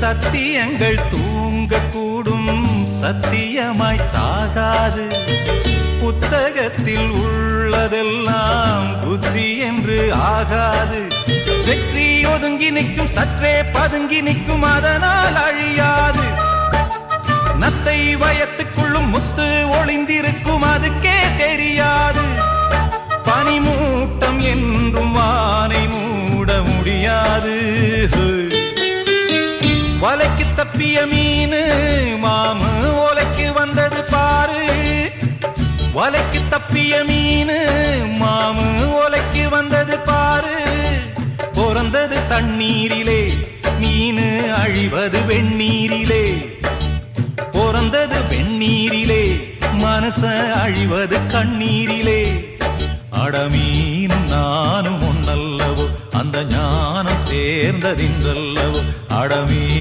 சத்தியங்கள் தூங்கக்கூடும், சத்தியமாய் சாகாது. புத்தகத்தில் உள்ளதெல்லாம் புத்தி என்று ஆகாது. வெற்றி ஒதுங்கி நிற்கும், சற்றே பதுங்கி நிற்கும், அதனால் அழியாது. நத்தை வயத்துக்குள்ளும் முத்து ஒளிந்திருக்கும், அதுக்கே தெரியாது. பனிமூட்டம் என்றும் வானை மூட முடியாது. வலைக்கு தப்பிய மீனு மாமு ஓலைக்கு வந்தது பாரு. வலைக்கு தப்பிய மீனு மாமு ஓலைக்கு வந்தது பாரு. பிறந்தது தண்ணீரிலே, மீனு அழிவது வெந்நீரிலே. பிறந்தது வெந்நீரிலே, மனச அழிவது கண்ணீரிலே. அடமீனும் நானும் ஒன்னல்லவோ, அந்த ஞானம் சேர்ந்ததின்றல்லவோ. அடமீ